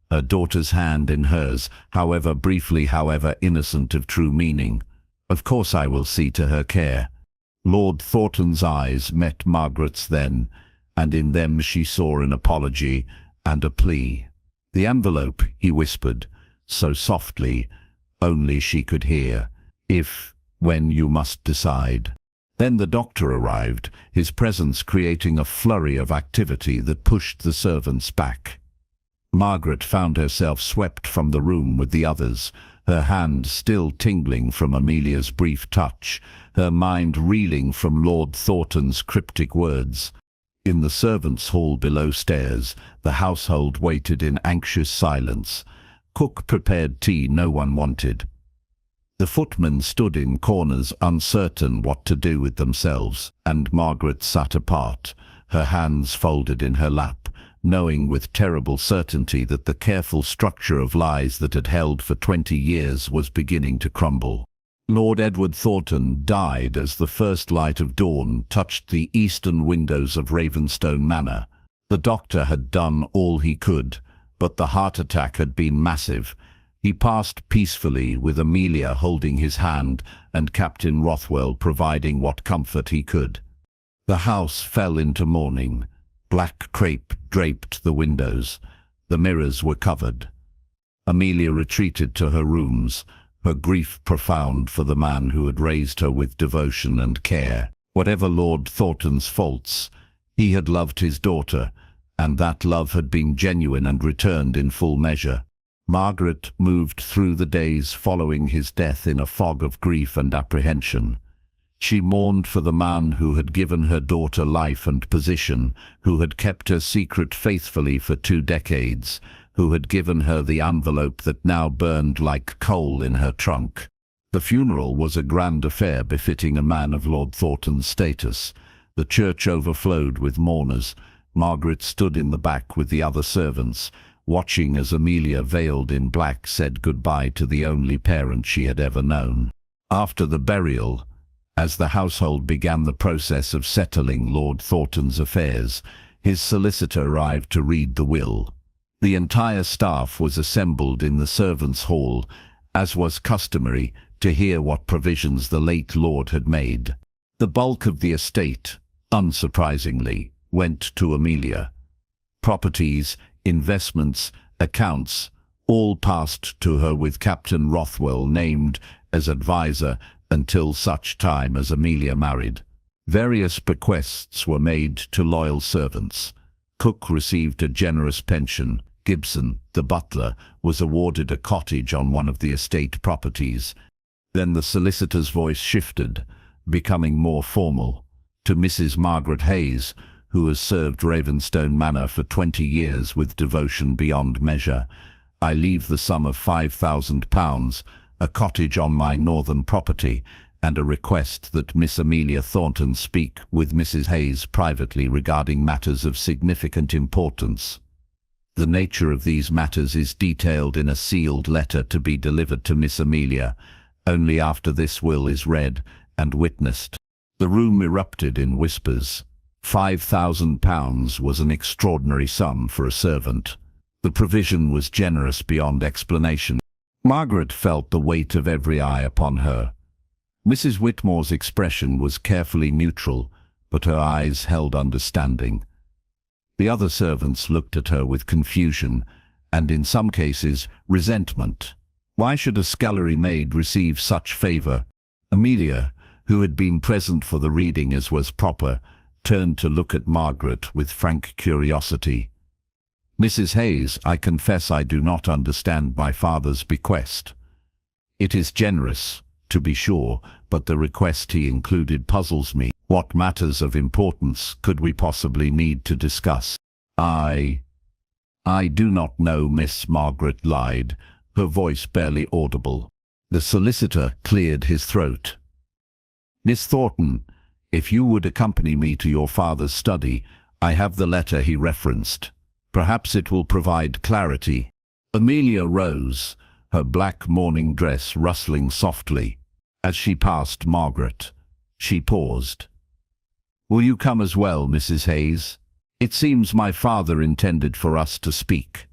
Her daughter's hand in hers, however briefly, however innocent of true meaning. "Of course I will see to her care." Lord Thornton's eyes met Margaret's then, and in them she saw an apology and a plea. "The envelope," he whispered, so softly, only she could hear. When you must decide." Then the doctor arrived, his presence creating a flurry of activity that pushed the servants back. Margaret found herself swept from the room with the others, her hand still tingling from Amelia's brief touch, her mind reeling from Lord Thornton's cryptic words. In the servants' hall below stairs, the household waited in anxious silence. Cook prepared tea no one wanted. The footmen stood in corners, uncertain what to do with themselves, and Margaret sat apart, her hands folded in her lap, knowing with terrible certainty that the careful structure of lies that had held for 20 years was beginning to crumble. Lord Edward Thornton died as the first light of dawn touched the eastern windows of Ravenstone Manor. The doctor had done all he could, but the heart attack had been massive. He passed peacefully, with Amelia holding his hand and Captain Rothwell providing what comfort he could. The house fell into mourning. Black crape draped the windows. The mirrors were covered. Amelia retreated to her rooms, her grief profound for the man who had raised her with devotion and care. Whatever Lord Thornton's faults, he had loved his daughter, and that love had been genuine and returned in full measure. Margaret moved through the days following his death in a fog of grief and apprehension. She mourned for the man who had given her daughter life and position, who had kept her secret faithfully for 2 decades, who had given her the envelope that now burned like coal in her trunk. The funeral was a grand affair befitting a man of Lord Thornton's status. The church overflowed with mourners. Margaret stood in the back with the other servants, watching as Amelia, veiled in black, said goodbye to the only parent she had ever known. After the burial, as the household began the process of settling Lord Thornton's affairs, his solicitor arrived to read the will. The entire staff was assembled in the servants' hall, as was customary, to hear what provisions the late lord had made. The bulk of the estate, unsurprisingly, went to Amelia. Properties, investments, accounts, all passed to her, with Captain Rothwell named as advisor until such time as Amelia married. Various bequests were made to loyal servants. Cook received a generous pension. Gibson, the butler, was awarded a cottage on one of the estate properties. Then the solicitor's voice shifted, becoming more formal, to Mrs. Margaret Hayes, who has served Ravenstone Manor for 20 years with devotion beyond measure. I leave the sum of £5,000, a cottage on my northern property, and a request that Miss Amelia Thornton speak with Mrs. Hayes privately regarding matters of significant importance. The nature of these matters is detailed in a sealed letter to be delivered to Miss Amelia, only after this will is read and witnessed. The room erupted in whispers. £5,000 was an extraordinary sum for a servant. The provision was generous beyond explanation. Margaret felt the weight of every eye upon her. Mrs. Whitmore's expression was carefully neutral, but her eyes held understanding. The other servants looked at her with confusion, and in some cases, resentment. Why should a scullery maid receive such favour? Amelia, who had been present for the reading as was proper, turned to look at Margaret with frank curiosity. Mrs. Hayes, I confess I do not understand my father's bequest. It is generous, to be sure, but the request he included puzzles me. What matters of importance could we possibly need to discuss? I do not know, Miss Margaret lied, her voice barely audible. The solicitor cleared his throat. Miss Thornton, if you would accompany me to your father's study, I have the letter he referenced. Perhaps it will provide clarity. Amelia rose, her black morning dress rustling softly. As she passed Margaret, she paused. Will you come as well, Mrs. Hayes? It seems my father intended for us to speak.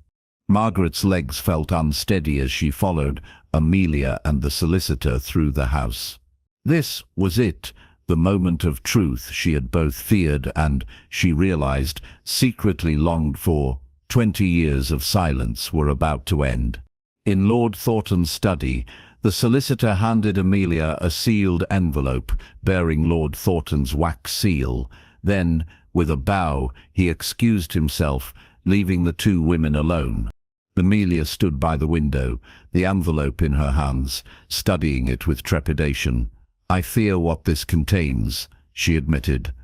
Margaret's legs felt unsteady as she followed Amelia and the solicitor through the house. This was it, the moment of truth she had both feared and, she realized, secretly longed for. 20 years of silence were about to end. In Lord Thornton's study, the solicitor handed Amelia a sealed envelope bearing Lord Thornton's wax seal. Then, with a bow, he excused himself, leaving the 2 women alone. Amelia stood by the window, the envelope in her hands, studying it with trepidation. I fear what this contains, she admitted.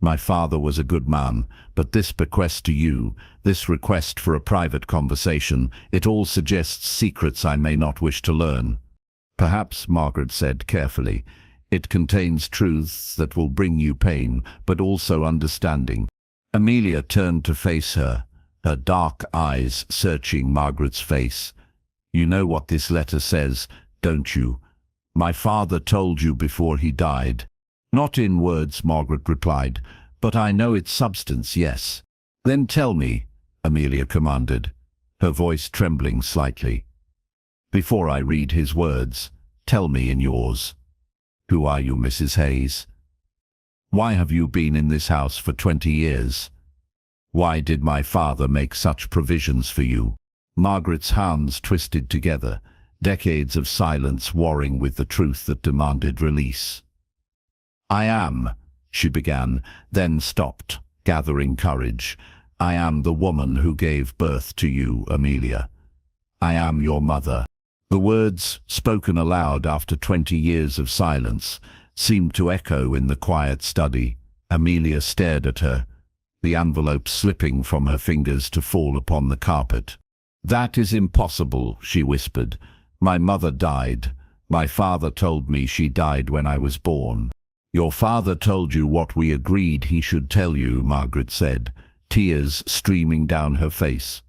My father was a good man, but this bequest to you, this request for a private conversation, it all suggests secrets I may not wish to learn. Perhaps, Margaret said carefully, it contains truths that will bring you pain, but also understanding. Amelia turned to face her, her dark eyes searching Margaret's face. You know what this letter says, don't you? My father told you before he died. Not in words, Margaret replied, but I know its substance, yes. Then tell me, Amelia commanded, her voice trembling slightly. Before I read his words, tell me in yours. Who are you, Mrs. Hayes? Why have you been in this house for 20 years? Why did my father make such provisions for you? Margaret's hands twisted together, decades of silence warring with the truth that demanded release. I am, she began, then stopped, gathering courage. I am the woman who gave birth to you, Amelia. I am your mother. The words, spoken aloud after 20 years of silence, seemed to echo in the quiet study. Amelia stared at her, the envelope slipping from her fingers to fall upon the carpet. That is impossible, she whispered. My mother died. My father told me she died when I was born. Your father told you what we agreed he should tell you, Margaret said, tears streaming down her face.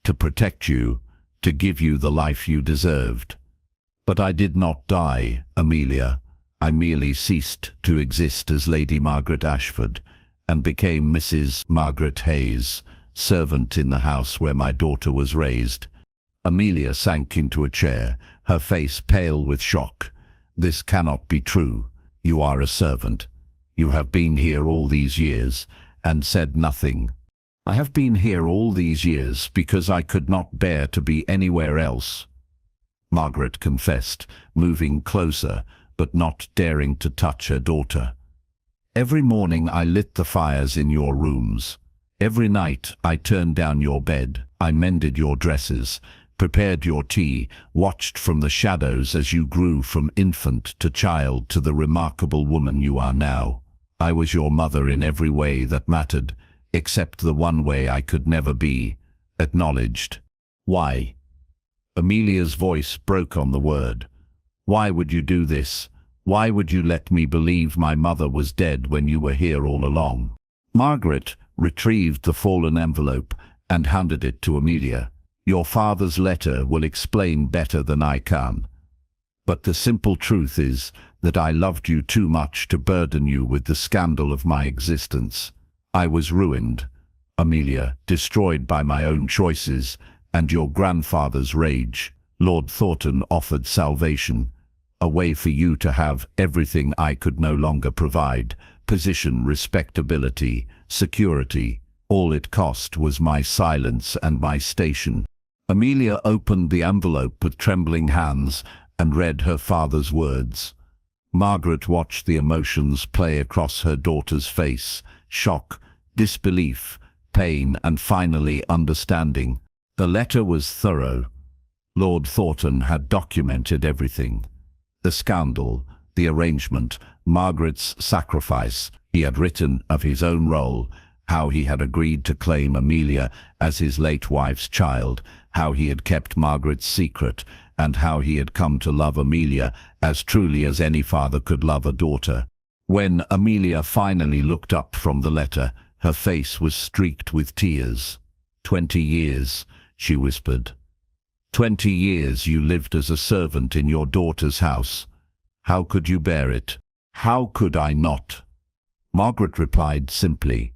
To protect you, to give you the life you deserved. But I did not die, Amelia. I merely ceased to exist as Lady Margaret Ashford and became Mrs. Margaret Hayes, servant in the house where my daughter was raised. Amelia sank into a chair, her face pale with shock. This cannot be true. You are a servant. You have been here all these years and said nothing. I have been here all these years because I could not bear to be anywhere else, Margaret confessed, moving closer, but not daring to touch her daughter. Every morning I lit the fires in your rooms. Every night I turned down your bed, I mended your dresses, prepared your tea, watched from the shadows as you grew from infant to child to the remarkable woman you are now. I was your mother in every way that mattered, except the one way I could never be, acknowledged. Why? Amelia's voice broke on the word. Why would you do this? Why would you let me believe my mother was dead when you were here all along? Margaret retrieved the fallen envelope and handed it to Amelia. Your father's letter will explain better than I can. But the simple truth is that I loved you too much to burden you with the scandal of my existence. I was ruined, Amelia, destroyed by my own choices and your grandfather's rage. Lord Thornton offered salvation, a way for you to have everything I could no longer provide: position, respectability, security. All it cost was my silence and my station. Amelia opened the envelope with trembling hands and read her father's words. Margaret watched the emotions play across her daughter's face: shock, disbelief, pain, and finally understanding. The letter was thorough. Lord Thornton had documented everything. The scandal, the arrangement, Margaret's sacrifice. He had written of his own role, how he had agreed to claim Amelia as his late wife's child, how he had kept Margaret's secret, and how he had come to love Amelia as truly as any father could love a daughter. When Amelia finally looked up from the letter, her face was streaked with tears. 20 years, she whispered. 20 years you lived as a servant in your daughter's house. How could you bear it? How could I not? Margaret replied simply,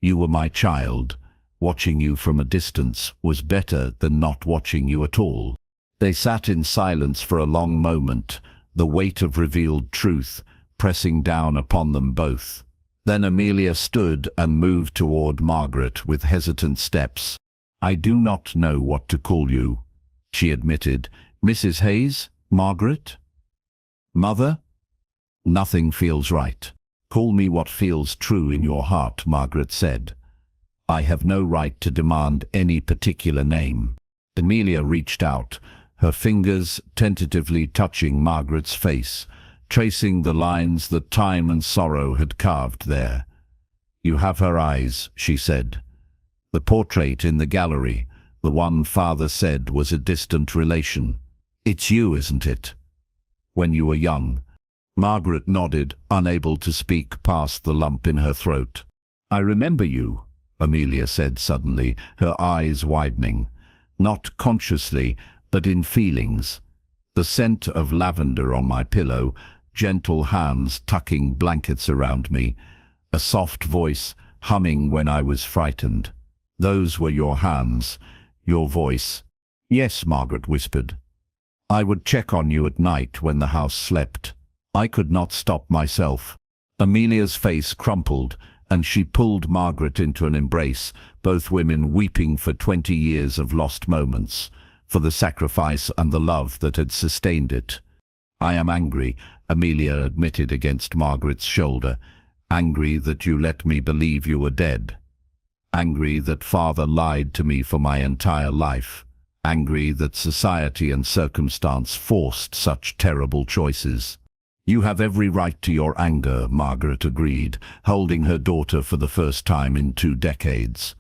you were my child. Watching you from a distance was better than not watching you at all. They sat in silence for a long moment, the weight of revealed truth pressing down upon them both. Then Amelia stood and moved toward Margaret with hesitant steps. I do not know what to call you, she admitted. Mrs. Hayes? Margaret? Mother? Nothing feels right. Call me what feels true in your heart, Margaret said. I have no right to demand any particular name. Amelia reached out, her fingers tentatively touching Margaret's face, tracing the lines that time and sorrow had carved there. You have her eyes, she said. The portrait in the gallery, the one father said was a distant relation. It's you, isn't it? When you were young. Margaret nodded, unable to speak past the lump in her throat. I remember you, Amelia said suddenly, her eyes widening. Not consciously, but in feelings. The scent of lavender on my pillow, gentle hands tucking blankets around me, a soft voice humming when I was frightened. Those were your hands, your voice. Yes, Margaret whispered. I would check on you at night when the house slept. I could not stop myself. Amelia's face crumpled, and she pulled Margaret into an embrace, both women weeping for 20 years of lost moments, for the sacrifice and the love that had sustained it. "I am angry," Amelia admitted against Margaret's shoulder. "Angry that you let me believe you were dead. Angry that father lied to me for my entire life. Angry that society and circumstance forced such terrible choices." "You have every right to your anger," Margaret agreed, holding her daughter for the first time in 2 decades.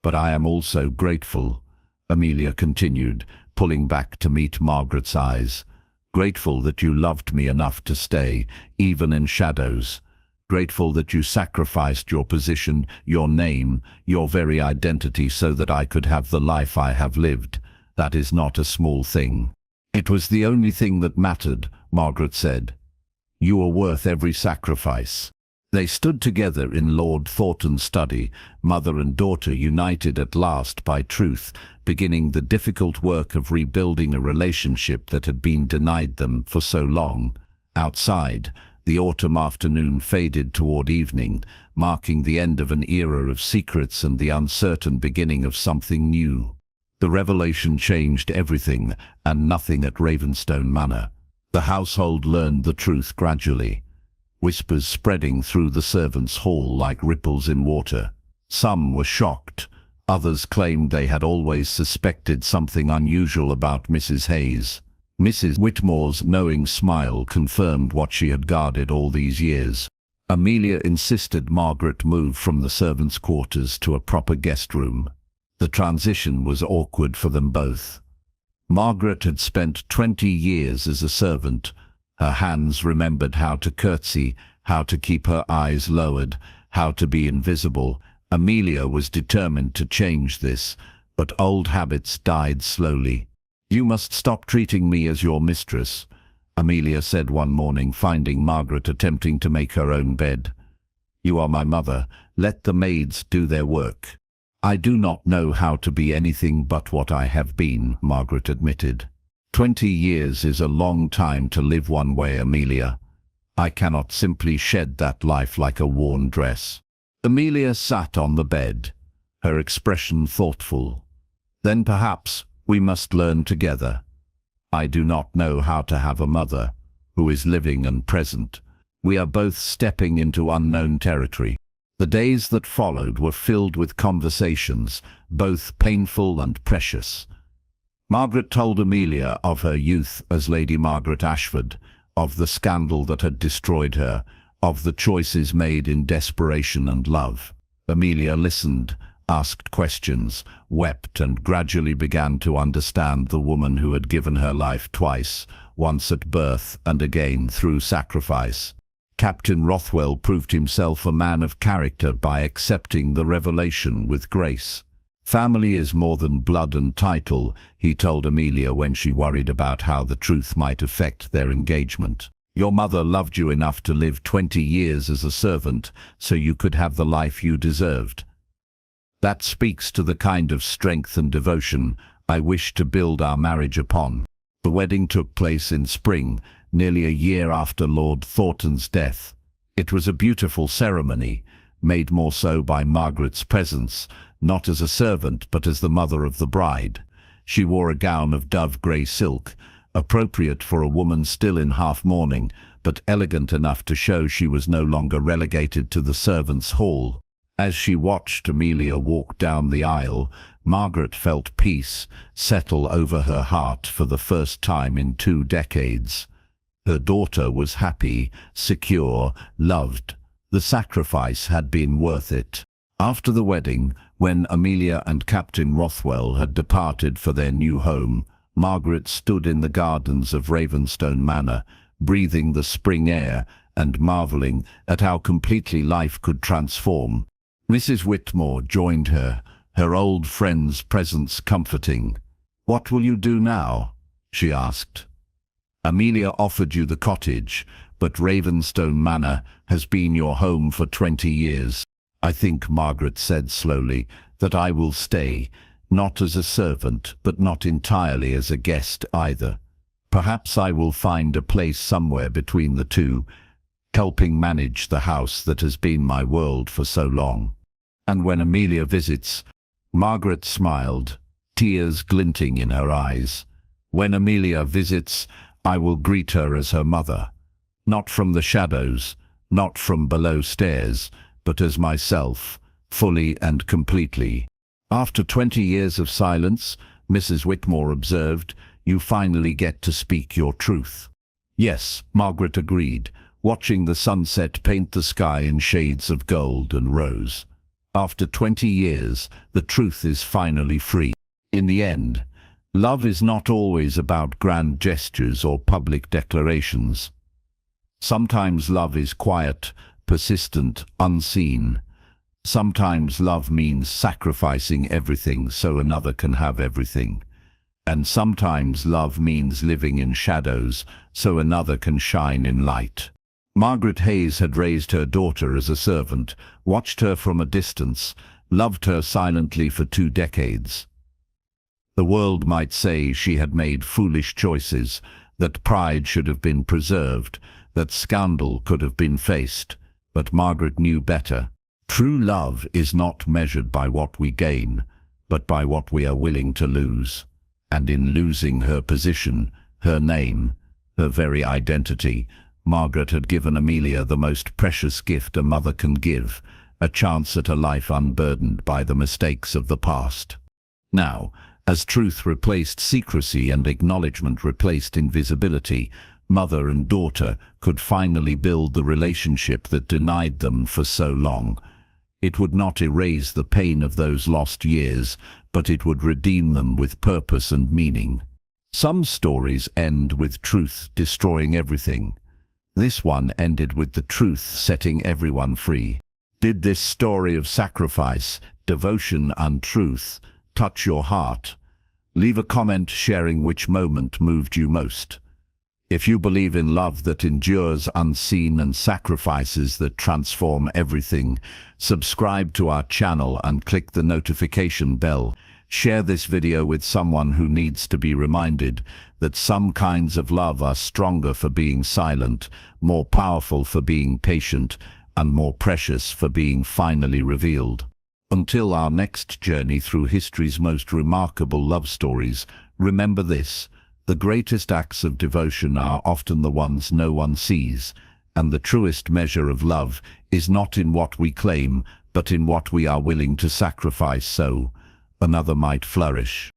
"But I am also grateful," Amelia continued, pulling back to meet Margaret's eyes. "Grateful that you loved me enough to stay, even in shadows. Grateful that you sacrificed your position, your name, your very identity so that I could have the life I have lived. That is not a small thing." "It was the only thing that mattered," Margaret said. "You are worth every sacrifice." They stood together in Lord Thornton's study, mother and daughter united at last by truth, beginning the difficult work of rebuilding a relationship that had been denied them for so long. Outside, the autumn afternoon faded toward evening, marking the end of an era of secrets and the uncertain beginning of something new. The revelation changed everything and nothing at Ravenstone Manor. The household learned the truth gradually, whispers spreading through the servants' hall like ripples in water. Some were shocked. Others claimed they had always suspected something unusual about Mrs. Hayes. Mrs. Whitmore's knowing smile confirmed what she had guarded all these years. Amelia insisted Margaret move from the servants' quarters to a proper guest room. The transition was awkward for them both. Margaret had spent 20 years as a servant. Her hands remembered how to curtsy, how to keep her eyes lowered, how to be invisible. Amelia was determined to change this, but old habits died slowly. "You must stop treating me as your mistress," Amelia said one morning, finding Margaret attempting to make her own bed. "You are my mother. Let the maids do their work." "I do not know how to be anything but what I have been," Margaret admitted. 20 years is a long time to live one way, Amelia. I cannot simply shed that life like a worn dress." Amelia sat on the bed, her expression thoughtful. "Then perhaps we must learn together. I do not know how to have a mother who is living and present. We are both stepping into unknown territory." The days that followed were filled with conversations, both painful and precious. Margaret told Amelia of her youth as Lady Margaret Ashford, of the scandal that had destroyed her, of the choices made in desperation and love. Amelia listened, asked questions, wept, and gradually began to understand the woman who had given her life twice, once at birth and again through sacrifice. Captain Rothwell proved himself a man of character by accepting the revelation with grace. "Family is more than blood and title," he told Amelia when she worried about how the truth might affect their engagement. "Your mother loved you enough to live 20 years as a servant so you could have the life you deserved. That speaks to the kind of strength and devotion I wish to build our marriage upon." The wedding took place in spring, nearly a year after Lord Thornton's death. It was a beautiful ceremony, made more so by Margaret's presence, not as a servant but as the mother of the bride. She wore a gown of dove-grey silk, appropriate for a woman still in half-mourning, but elegant enough to show she was no longer relegated to the servants' hall. As she watched Amelia walk down the aisle, Margaret felt peace settle over her heart for the first time in 2 decades. Her daughter was happy, secure, loved. The sacrifice had been worth it. After the wedding, when Amelia and Captain Rothwell had departed for their new home, Margaret stood in the gardens of Ravenstone Manor, breathing the spring air and marvelling at how completely life could transform. Mrs. Whitmore joined her, her old friend's presence comforting. "What will you do now?" she asked. "Amelia offered you the cottage, but Ravenstone Manor has been your home for 20 years. I think," Margaret said slowly, "that I will stay, not as a servant, but not entirely as a guest either. Perhaps I will find a place somewhere between the two. helping manage the house that has been my world for so long. And when Amelia visits, Margaret smiled, tears glinting in her eyes. When Amelia visits, I will greet her as her mother, not from the shadows, not from below stairs, but as myself, fully and completely. After 20 years of silence, Mrs. Whitmore observed, you finally get to speak your truth. Yes, Margaret agreed, watching the sunset paint the sky in shades of gold and rose. After 20 years, the truth is finally free. In the end, love is not always about grand gestures or public declarations. Sometimes love is quiet, persistent, unseen. Sometimes love means sacrificing everything so another can have everything. And sometimes love means living in shadows so another can shine in light. Margaret Hayes had raised her daughter as a servant, watched her from a distance, loved her silently for 2 decades. The world might say she had made foolish choices, that pride should have been preserved, that scandal could have been faced, but Margaret knew better. True love is not measured by what we gain, but by what we are willing to lose. And in losing her position, her name, her very identity, Margaret had given Amelia the most precious gift a mother can give, a chance at a life unburdened by the mistakes of the past. Now, as truth replaced secrecy and acknowledgement replaced invisibility, mother and daughter could finally build the relationship that denied them for so long. It would not erase the pain of those lost years, but it would redeem them with purpose and meaning. Some stories end with truth destroying everything. This one ended with the truth setting everyone free. Did this story of sacrifice, devotion and truth touch your heart? Leave a comment sharing which moment moved you most. If you believe in love that endures unseen and sacrifices that transform everything, subscribe to our channel and click the notification bell. Share this video with someone who needs to be reminded that some kinds of love are stronger for being silent, more powerful for being patient, and more precious for being finally revealed. Until our next journey through history's most remarkable love stories, remember this: the greatest acts of devotion are often the ones no one sees, and the truest measure of love is not in what we claim, but in what we are willing to sacrifice so another might flourish.